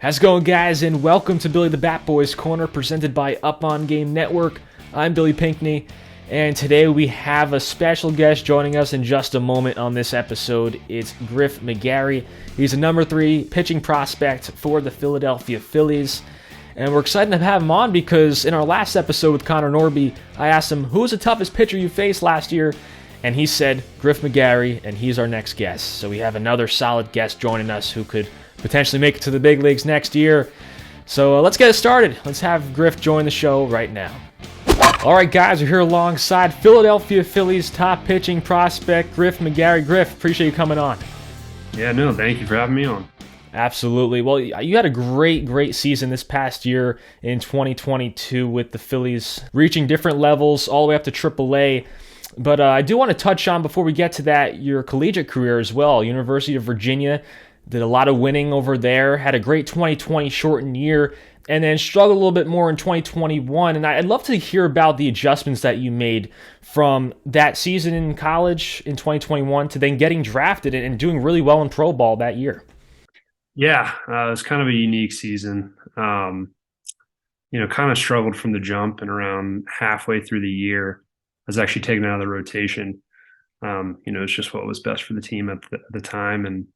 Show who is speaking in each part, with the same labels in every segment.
Speaker 1: How's it going, guys, and welcome to Billy the Batboy's Corner, presented by Up On Game Network. I'm Billy Pinckney, and today we have a special guest joining us in just a moment on this episode. It's Griff McGarry. He's a number 3 pitching prospect for the Philadelphia Phillies, and we're excited to have him on because in our last episode with Connor Norby, I asked him, who was the toughest pitcher you faced last year? And he said Griff McGarry, and he's our next guest. So we have another solid guest joining us who could potentially make it to the big leagues next year. So let's get it started. Let's have Griff join the show right now. All right, guys, we're here alongside Philadelphia Phillies top pitching prospect Griff McGarry. Griff, appreciate you coming on.
Speaker 2: Yeah, no, thank you for having me on.
Speaker 1: Absolutely. Well, you had a great season this past year in 2022 with the Phillies reaching different levels all the way up to AAA. But I do want to touch on, before we get to that, your collegiate career as well. University of Virginia, did a lot of winning over there, had a great 2020 shortened year, and then struggled a little bit more in 2021. And I'd love to hear about the adjustments that you made from that season in college in 2021 to then getting drafted and doing really well in pro ball that year.
Speaker 2: Yeah, it was kind of a unique season. Kind of struggled from the jump, and around halfway through the year, I was actually taken out of the rotation. It's just what was best for the team at the time. And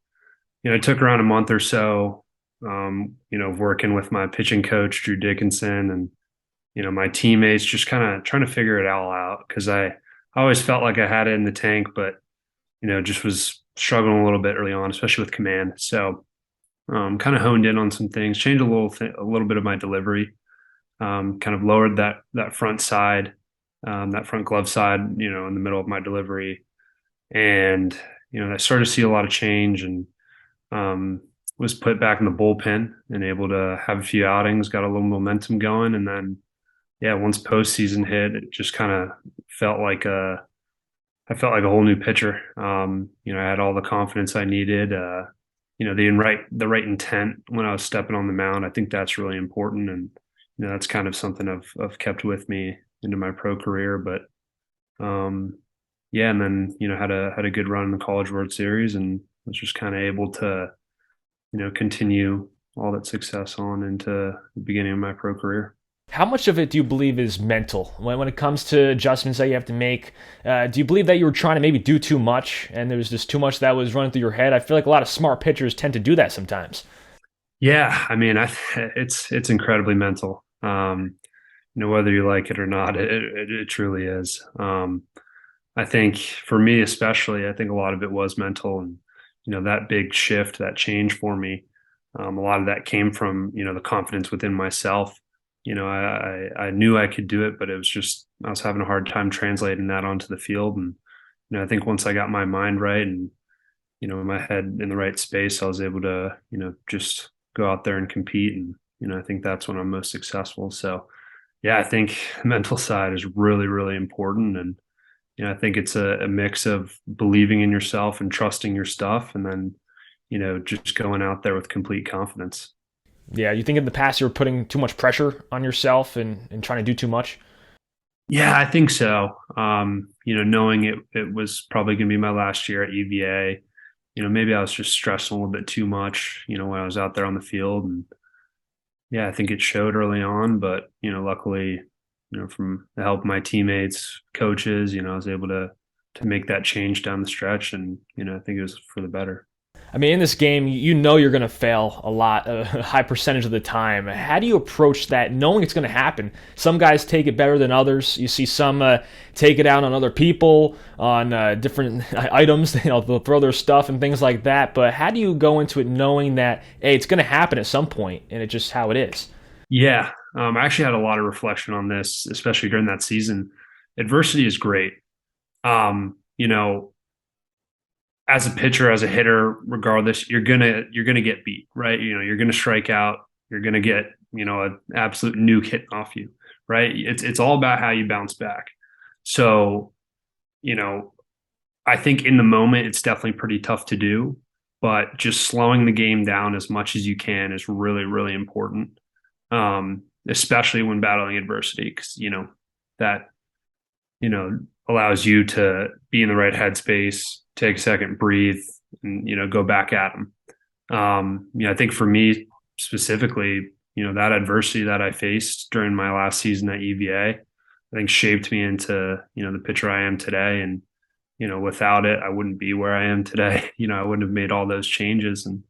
Speaker 2: it took around a month or so, working with my pitching coach, Drew Dickinson, and, my teammates, just kind of trying to figure it all out, because I always felt like I had it in the tank, but, just was struggling a little bit early on, especially with command. So kind of honed in on some things, changed a little bit of my delivery, kind of lowered that front side, that front glove side, in the middle of my delivery. And, I started to see a lot of change, and was put back in the bullpen and able to have a few outings, got a little momentum going. And then, once postseason hit, it just kind of felt like I felt like a whole new pitcher. I had all the confidence I needed, the right intent when I was stepping on the mound. I think that's really important. And, that's kind of something I've kept with me into my pro career. But, and then, had a good run in the College World Series, and was just kind of able to, continue all that success on into the beginning of my pro career.
Speaker 1: How much of it do you believe is mental when it comes to adjustments that you have to make? Do you believe that you were trying to maybe do too much and there was just too much that was running through your head? I feel like a lot of smart pitchers tend to do that sometimes.
Speaker 2: Yeah, I mean, it's incredibly mental. Whether you like it or not, it truly is. I think for me especially, I think a lot of it was mental, and that big shift, that change for me, a lot of that came from the confidence within myself. I knew I could do it, but it was just I was having a hard time translating that onto the field. And I think once I got my mind right and my head in the right space, I was able to just go out there and compete. And I think that's when I'm most successful. So I think the mental side is really, really important. And I think it's a mix of believing in yourself and trusting your stuff, and then, just going out there with complete confidence.
Speaker 1: Yeah. You think in the past you were putting too much pressure on yourself and trying to do too much?
Speaker 2: Yeah, I think so. Knowing it was probably going to be my last year at UVA, maybe I was just stressing a little bit too much, when I was out there on the field. And I think it showed early on, but, luckily, from the help of my teammates, coaches, I was able to make that change down the stretch. And, I think it was for the better.
Speaker 1: I mean, in this game, you're going to fail a lot, a high percentage of the time. How do you approach that, knowing it's going to happen? Some guys take it better than others. You see some take it out on other people, on different items. They'll throw their stuff and things like that. But how do you go into it knowing that, hey, it's going to happen at some point, and it's just how it is?
Speaker 2: Yeah. I actually had a lot of reflection on this, especially during that season. Adversity is great. As a pitcher, as a hitter, regardless, you're gonna get beat, right? You're gonna strike out. You're gonna get an absolute nuke hitting off you, right? It's all about how you bounce back. So, I think in the moment it's definitely pretty tough to do, but just slowing the game down as much as you can is really, really important. Especially when battling adversity, because that allows you to be in the right headspace, take a second, breathe, and go back at them. I think for me, specifically, that adversity that I faced during my last season at UVA, I think shaped me into, the pitcher I am today. And, without it, I wouldn't be where I am today. I wouldn't have made all those changes. And,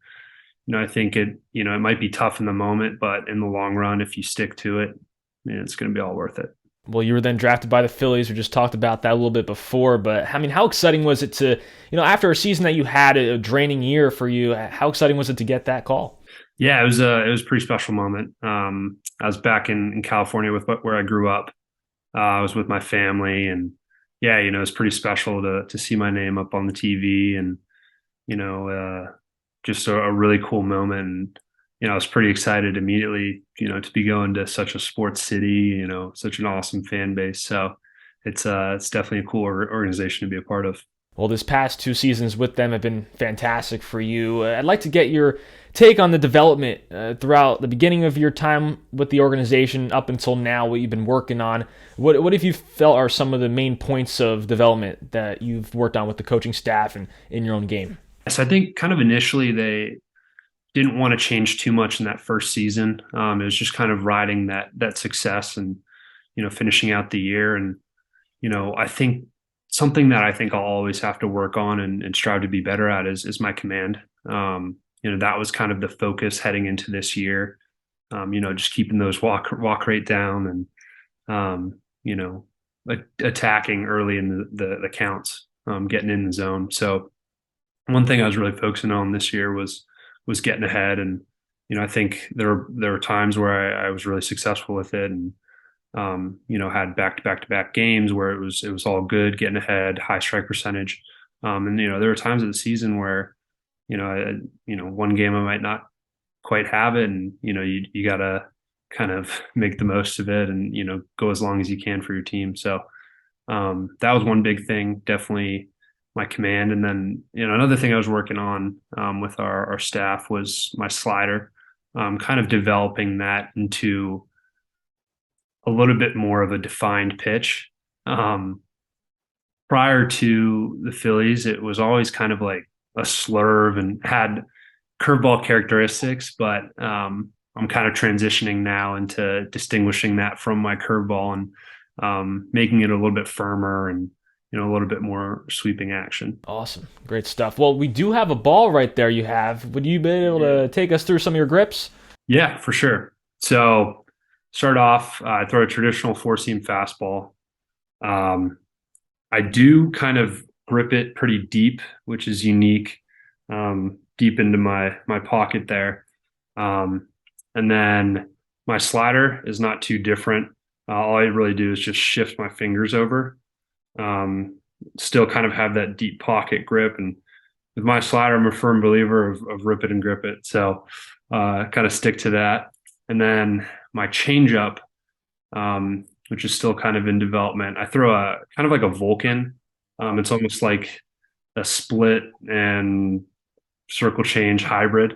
Speaker 2: I think it might be tough in the moment, but in the long run, if you stick to it, it's going to be all worth it.
Speaker 1: Well, you were then drafted by the Phillies. We just talked about that a little bit before, but I mean, how exciting was it to, after a season that you had, a draining year for you, how exciting was it to get that call?
Speaker 2: Yeah, it was a pretty special moment. I was back in California with where I grew up. I was with my family, and yeah, it was pretty special to see my name up on the TV, and just a really cool moment. And I was pretty excited immediately, to be going to such a sports city, such an awesome fan base. So it's definitely a cool organization to be a part of.
Speaker 1: Well, this past 2 seasons with them have been fantastic for you. I'd like to get your take on the development throughout the beginning of your time with the organization up until now, what you've been working on. What have you felt are some of the main points of development that you've worked on with the coaching staff and in your own game?
Speaker 2: So I think kind of initially they didn't want to change too much in that first season. It was just kind of riding that success and, finishing out the year. And, I think something that I think I'll always have to work on and strive to be better at is my command. That was kind of the focus heading into this year. Just keeping those walk rate down and, attacking early in the counts, getting in the zone. So one thing I was really focusing on this year was getting ahead. And, I think there were times where I was really successful with it and, had back-to-back games where it was all good, getting ahead, high strike percentage. And, there were times of the season where, one game I might not quite have it. And, you got to kind of make the most of it and, go as long as you can for your team. So that was one big thing, definitely my command. And then, another thing I was working on with our staff was my slider, kind of developing that into a little bit more of a defined pitch. Prior to the Phillies, it was always kind of like a slurve and had curveball characteristics, but I'm kind of transitioning now into distinguishing that from my curveball and making it a little bit firmer and a little bit more sweeping action.
Speaker 1: Awesome. Great stuff. Well, we do have a ball right there you have. Would you be able to take us through some of your grips?
Speaker 2: Yeah, for sure. So start off, I throw a traditional 4-seam fastball. I do kind of grip it pretty deep, which is unique, deep into my pocket there. And then my slider is not too different. All I really do is just shift my fingers over. Still kind of have that deep pocket grip. And with my slider, I'm a firm believer of rip it and grip it. So kind of stick to that. And then my changeup, which is still kind of in development, I throw a kind of like a Vulcan. It's almost like a split and circle change hybrid.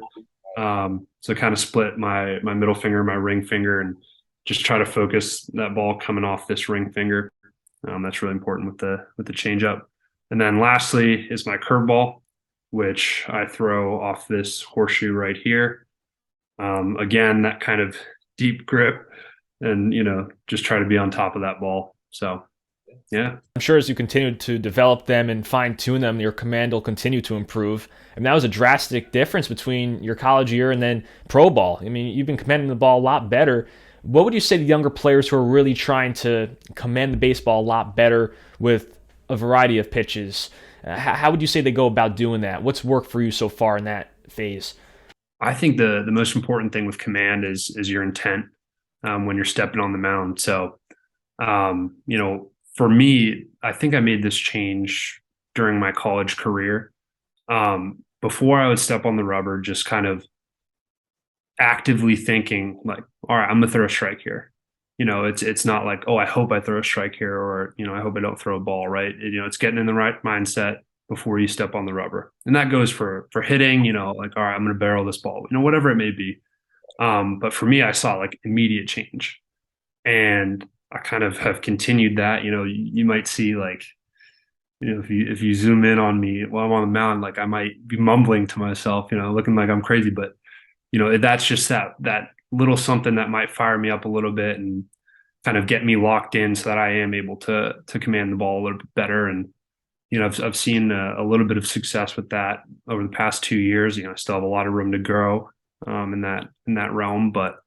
Speaker 2: So kind of split my middle finger, my ring finger, and just try to focus that ball coming off this ring finger. That's really important with the changeup. And then lastly is my curveball, which I throw off this horseshoe right here. Again, that kind of deep grip and, just try to be on top of that ball. So, yeah.
Speaker 1: I'm sure as you continue to develop them and fine tune them, your command will continue to improve. And that was a drastic difference between your college year and then pro ball. I mean, you've been commanding the ball a lot better. What would you say to younger players who are really trying to command the baseball a lot better with a variety of pitches? How would you say they go about doing that? What's worked for you so far in that phase?
Speaker 2: I think the most important thing with command is your intent when you're stepping on the mound. So, for me, I think I made this change during my college career. Before I would step on the rubber, just kind of actively thinking like, all right, I'm gonna throw a strike here. It's not like, oh, I hope I throw a strike here, or I hope I don't throw a ball, right? It's getting in the right mindset before you step on the rubber. And that goes for hitting, like, all right, I'm gonna barrel this ball, whatever it may be. But for me, I saw like immediate change. And I kind of have continued that. You might see like, if you zoom in on me while I'm on the mound, like I might be mumbling to myself, looking like I'm crazy, but that's just that little something that might fire me up a little bit and kind of get me locked in so that I am able to command the ball a little bit better. And I've seen a little bit of success with that over the past 2 years. I still have a lot of room to grow in that realm, but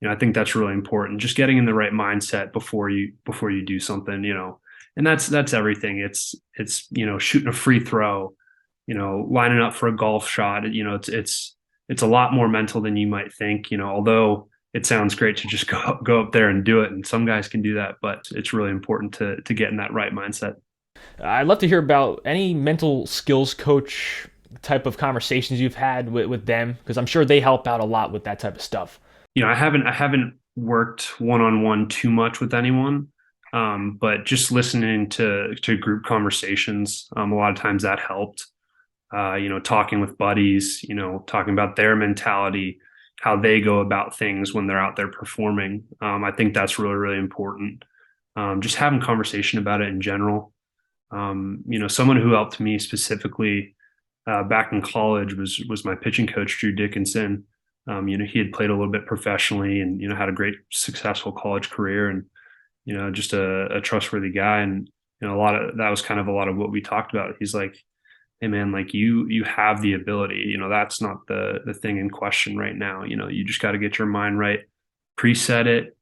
Speaker 2: I think that's really important. Just getting in the right mindset before you do something. And that's everything. It's shooting a free throw, lining up for a golf shot. It's a lot more mental than you might think. Although it sounds great to just go up there and do it, and some guys can do that, but it's really important to get in that right mindset.
Speaker 1: I'd love to hear about any mental skills coach type of conversations you've had with them, because I'm sure they help out a lot with that type of stuff.
Speaker 2: I haven't worked one-on-one too much with anyone, but just listening to group conversations, a lot of times that helped. Talking with buddies, talking about their mentality, how they go about things when they're out there performing. I think that's really, really important. Just having conversation about it in general. Someone who helped me specifically back in college was my pitching coach, Drew Dickinson. He had played a little bit professionally and, had a great successful college career and, just a trustworthy guy. And, that was kind of a lot of what we talked about. He's like, hey man, like you have the ability, that's not the thing in question right now. You just got to get your mind right, preset it,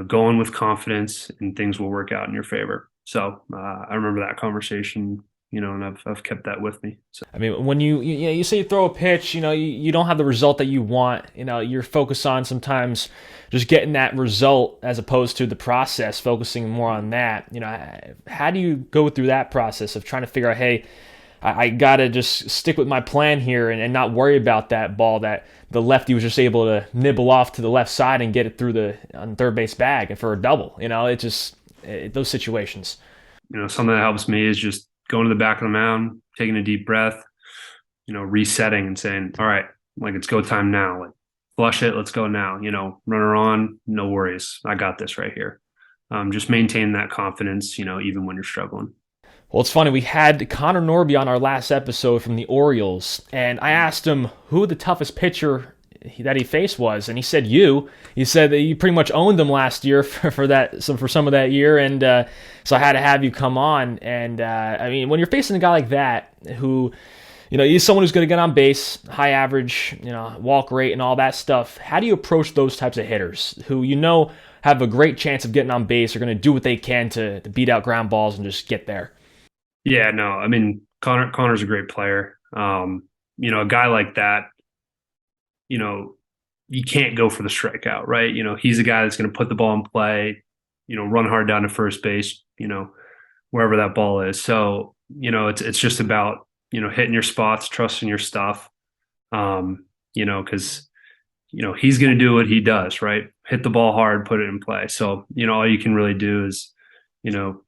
Speaker 2: go in with confidence and things will work out in your favor. So I remember that conversation, and I've kept that with me. So
Speaker 1: I mean, when you say you throw a pitch, you don't have the result that you want. You're focused on sometimes just getting that result as opposed to the process, focusing more on that. How do you go through that process of trying to figure out, hey, I got to just stick with my plan here and not worry about that ball that the lefty was just able to nibble off to the left side and get it through on third base bag and for a double. Those situations.
Speaker 2: Something that helps me is just going to the back of the mound, taking a deep breath, resetting and saying, all right, like it's go time now. Like flush it, let's go now. Runner on, no worries. I got this right here. Just maintain that confidence, even when you're struggling.
Speaker 1: Well, it's funny. We had Connor Norby on our last episode from the Orioles, and I asked him who the toughest pitcher that he faced was, and he said you. He said that you pretty much owned him last year for some of that year, and so I had to have you come on. And I mean, when you're facing a guy like that, who he's someone who's going to get on base, high average, walk rate, and all that stuff. How do you approach those types of hitters who have a great chance of getting on base, are going to do what they can to beat out ground balls and just get there?
Speaker 2: Yeah, no, I mean, Connor's a great player. A guy like that, you can't go for the strikeout, right? He's a guy that's going to put the ball in play, run hard down to first base, wherever that ball is. So, it's just about, hitting your spots, trusting your stuff, because, he's going to do what he does, right? Hit the ball hard, put it in play. So, all you can really do is,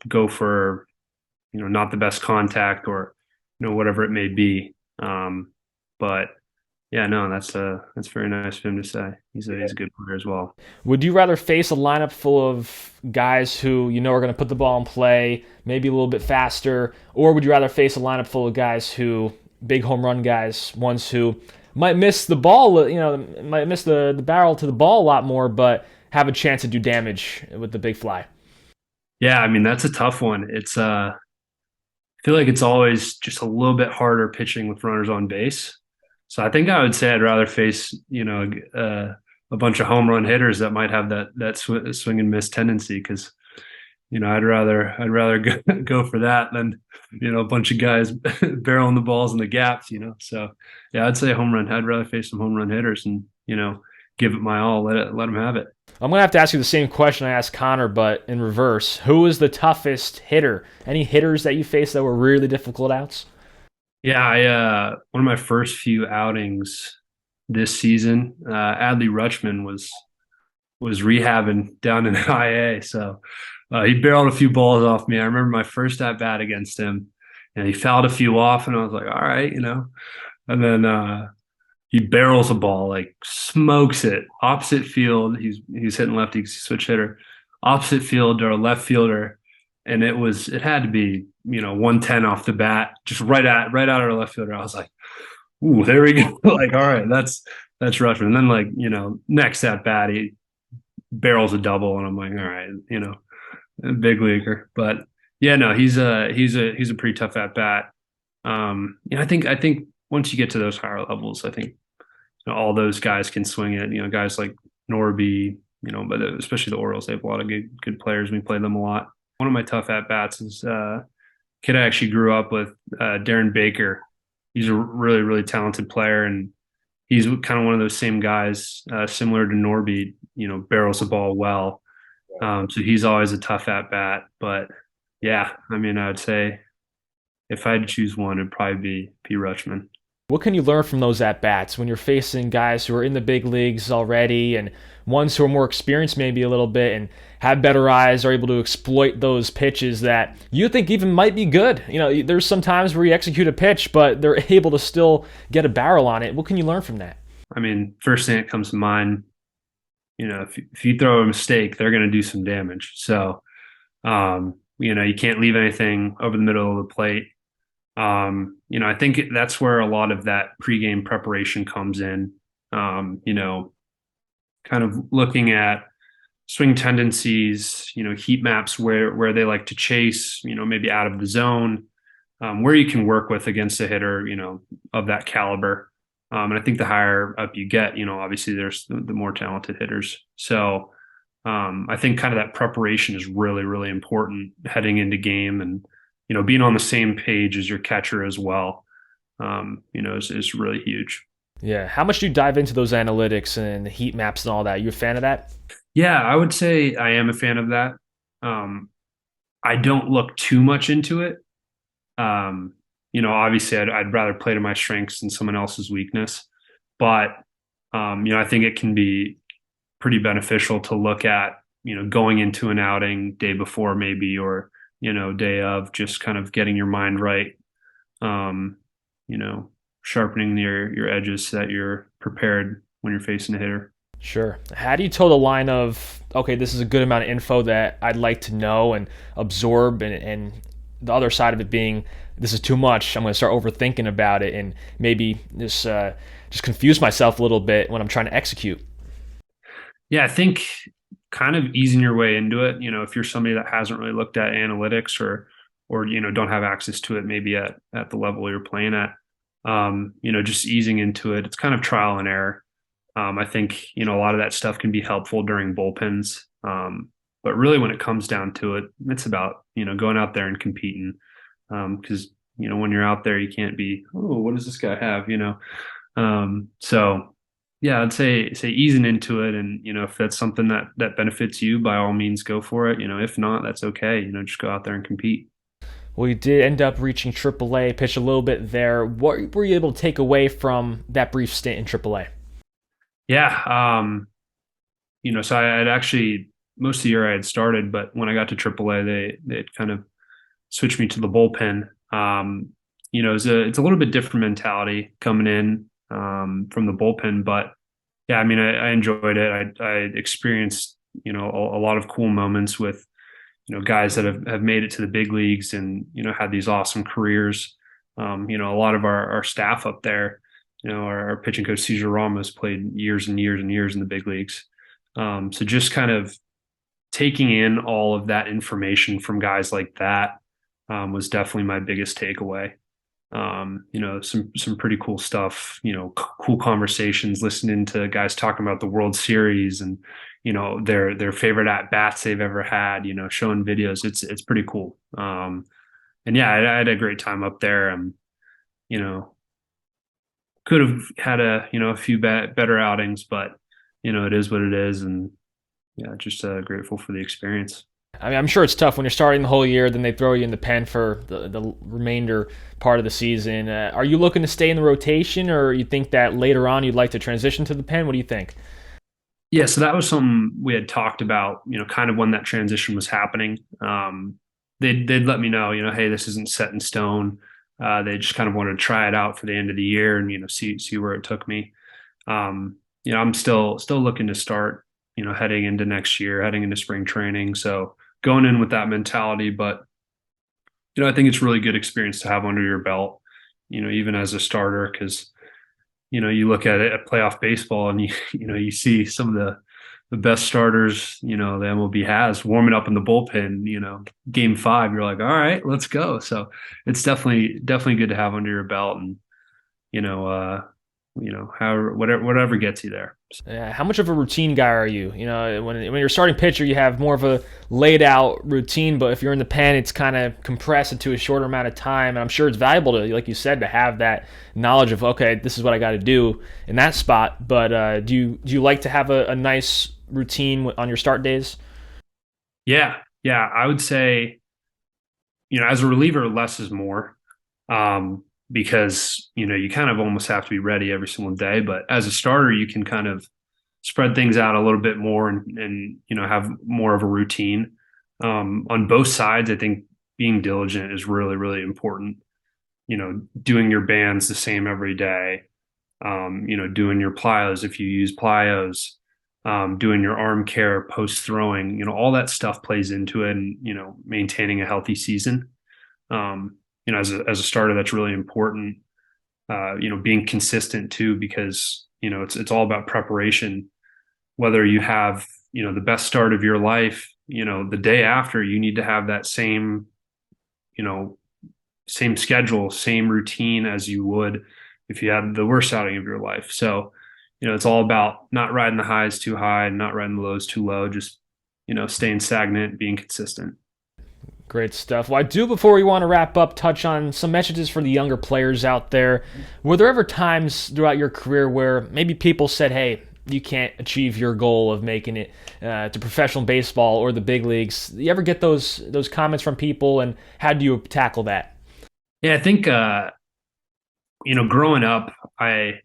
Speaker 2: go for, not the best contact or, whatever it may be. But yeah, no, that's very nice of him to say. He's a good player as well.
Speaker 1: Would you rather face a lineup full of guys who are going to put the ball in play, maybe a little bit faster, or would you rather face a lineup full of guys who, big home run guys, ones who might miss the ball, might miss the barrel to the ball a lot more, but have a chance to do damage with the big fly?
Speaker 2: Yeah, I mean, that's a tough one. It's I feel like it's always just a little bit harder pitching with runners on base. So I think I would say I'd rather face, a bunch of home run hitters that might have that swing and miss tendency, because, I'd rather go for that than, a bunch of guys barreling the balls in the gaps, So yeah, I'd say home run. I'd rather face some home run hitters and, give it my all, let them have it.
Speaker 1: I'm going to have to ask you the same question I asked Connor, but in reverse. Who is the toughest hitter? Any hitters that you faced that were really difficult outs?
Speaker 2: Yeah, one of my first few outings this season, Adley Rutschman was rehabbing down in IA, so he barreled a few balls off me. I remember my first at bat against him, and he fouled a few off, and I was like, all right, And then he barrels a ball, like smokes it opposite field. He's hitting lefty because he's a switch hitter, opposite field to a left fielder, and it had to be 110 off the bat, just right out of our left fielder. I was like, ooh, there we go. Like, all right, that's Rushman. And then next at bat, he barrels a double, and I'm like, all right, a big leaguer. But yeah, no, he's a pretty tough at bat. I think once you get to those higher levels, I think all those guys can swing it. Guys like Norby, but especially the Orioles, they have a lot of good players. We play them a lot. One of my tough at bats is kid I actually grew up with, Darren Baker. He's a really really talented player, and he's kind of one of those same guys, similar to Norby. Barrels the ball well. So he's always a tough at bat. But yeah, I mean, I would say if I had to choose one, it'd probably be P. Rutschman.
Speaker 1: What can you learn from those at bats when you're facing guys who are in the big leagues already and ones who are more experienced maybe a little bit and have better eyes, are able to exploit those pitches that you think even might be good? There's some times where you execute a pitch, but they're able to still get a barrel on it. What can you learn from that?
Speaker 2: I mean, first thing that comes to mind, if you throw a mistake, they're going to do some damage. So, you can't leave anything over the middle of the plate. I think that's where a lot of that pregame preparation comes in. Kind of looking at swing tendencies, heat maps where they like to chase, maybe out of the zone, where you can work with against a hitter, of that caliber. And I think the higher up you get, obviously there's the more talented hitters. So I think kind of that preparation is really, really important heading into game, and being on the same page as your catcher as well, is really huge.
Speaker 1: Yeah. How much do you dive into those analytics and the heat maps and all that? You a fan of that?
Speaker 2: Yeah, I would say I am a fan of that. Um, I don't look too much into it. Obviously I'd rather play to my strengths than someone else's weakness, but I think it can be pretty beneficial to look at, going into an outing day before maybe, or day of, just kind of getting your mind right, um, sharpening your edges so that you're prepared when you're facing a hitter.
Speaker 1: Sure. How do you toe the line of, okay, this is a good amount of info that I'd like to know and absorb, and the other side of it being, this is too much, I'm going to start overthinking about it and maybe just confuse myself a little bit when I'm trying to execute?
Speaker 2: Yeah, I think kind of easing your way into it. If you're somebody that hasn't really looked at analytics, or don't have access to it maybe at the level you're playing at, just easing into it. It's kind of trial and error. I think a lot of that stuff can be helpful during bullpens. But really, when it comes down to it, it's about going out there and competing. Because when you're out there, you can't be, oh, what does this guy have? So yeah, I'd say easing into it, and if that's something that benefits you, by all means go for it. If not, that's okay. Just go out there and compete.
Speaker 1: Well, you did end up reaching AAA, pitch a little bit there. What were you able to take away from that brief stint in AAA?
Speaker 2: Yeah, so I had actually, most of the year I had started, but when I got to AAA, they had kind of switched me to the bullpen. It's a little bit different mentality coming in, from the bullpen, but yeah, I mean, I enjoyed it. I experienced, a lot of cool moments with, guys that have made it to the big leagues, and, had these awesome careers. A lot of our staff up there, our pitching coach, Cesar Ramos, played years and years and years in the big leagues. So just kind of taking in all of that information from guys like that, was definitely my biggest takeaway. Some pretty cool stuff, cool conversations, listening to guys talking about the World Series and, their favorite at bats they've ever had, showing videos. It's pretty cool. And yeah, I had a great time up there. You know, could have had a few better outings, but it is what it is. And yeah, just grateful for the experience.
Speaker 1: I mean, I'm sure it's tough when you're starting the whole year, then they throw you in the pen for the remainder part of the season. Are you looking to stay in the rotation, or you think that later on you'd like to transition to the pen? What do you think?
Speaker 2: Yeah, so that was something we had talked about, kind of when that transition was happening. They'd let me know, hey, this isn't set in stone. They just kind of wanted to try it out for the end of the year and, see where it took me. I'm still looking to start, heading into next year, heading into spring training. So going in with that mentality, but, I think it's really good experience to have under your belt, even as a starter, because, you look at it at playoff baseball, and you see some of the best starters, the MLB has warming up in the bullpen, game 5, you're like, all right, let's go. So it's definitely good to have under your belt, and, however, whatever gets you there.
Speaker 1: How much of a routine guy are you? When you're a starting pitcher, you have more of a laid out routine, but if you're in the pen, it's kind of compressed into a shorter amount of time. And I'm sure it's valuable to, like you said, to have that knowledge of, okay, this is what I got to do in that spot. But do you like to have a nice routine on your start days?
Speaker 2: Yeah. I would say, as a reliever, less is more. Because you kind of almost have to be ready every single day. But as a starter, you can kind of spread things out a little bit more, and have more of a routine. On both sides, I think being diligent is really, really important. Doing your bands the same every day. Doing your plyos if you use plyos. Doing your arm care post throwing. All that stuff plays into it, and maintaining a healthy season. As a starter, that's really important. Being consistent too, because it's all about preparation. Whether you have the best start of your life, the day after, you need to have that same schedule, same routine as you would if you had the worst outing of your life. So it's all about not riding the highs too high and not riding the lows too low. Just staying stagnant, being consistent.
Speaker 1: Great stuff. Well, I do, before we want to wrap up, touch on some messages for the younger players out there. Were there ever times throughout your career where maybe people said, hey, you can't achieve your goal of making it to professional baseball or the big leagues? You ever get those comments from people, and how do you tackle that?
Speaker 2: Yeah, I think, growing up, I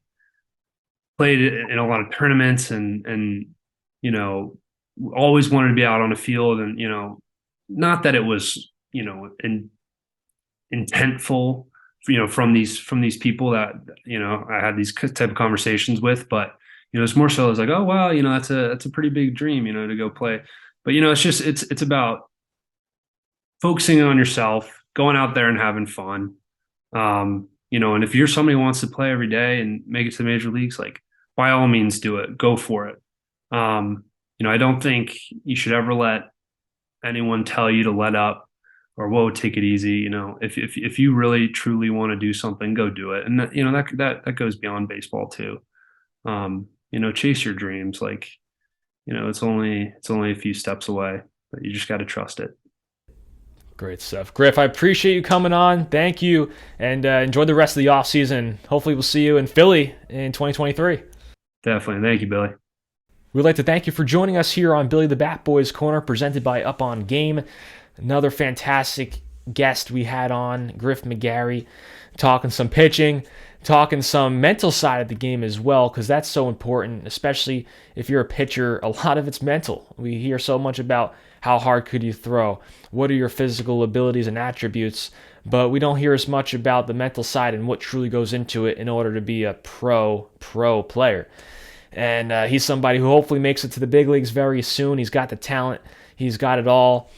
Speaker 2: played in a lot of tournaments, and always wanted to be out on the field, and, not that it was, intentful, from these people that, I had these type of conversations with, but, it's more so, it's like, oh, wow, that's a pretty big dream, to go play. But, it's about focusing on yourself, going out there and having fun. And if you're somebody who wants to play every day and make it to the major leagues, like, by all means do it, go for it. I don't think you should ever let anyone tell you to let up or, whoa, take it easy. If you really truly want to do something, go do it. And that goes beyond baseball too. Chase your dreams. Like, it's only a few steps away, but you just got to trust it.
Speaker 1: Great stuff. Griff, I appreciate you coming on. Thank you. And enjoy the rest of the off season. Hopefully we'll see you in Philly in 2023.
Speaker 2: Definitely. Thank you, Billy.
Speaker 1: We'd like to thank you for joining us here on Billy the Bat Boy's Corner, presented by Up On Game. Another fantastic guest we had on, Griff McGarry, talking some pitching, talking some mental side of the game as well, because that's so important, especially if you're a pitcher. A lot of it's mental. We hear so much about how hard could you throw, what are your physical abilities and attributes, but we don't hear as much about the mental side and what truly goes into it in order to be a pro player. And he's somebody who hopefully makes it to the big leagues very soon. He's got the talent. He's got it all.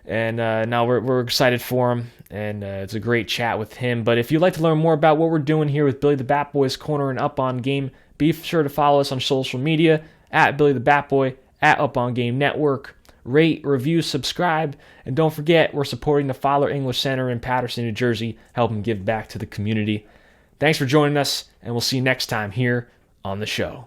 Speaker 1: And now we're excited for him. And it's a great chat with him. But if you'd like to learn more about what we're doing here with Billy the Bat Boy's Corner and Up On Game, be sure to follow us on social media, at Billy the Bat Boy, at Up On Game Network. Rate, review, subscribe. And don't forget, we're supporting the Fowler English Center in Paterson, New Jersey, helping give back to the community. Thanks for joining us, and we'll see you next time here on the show.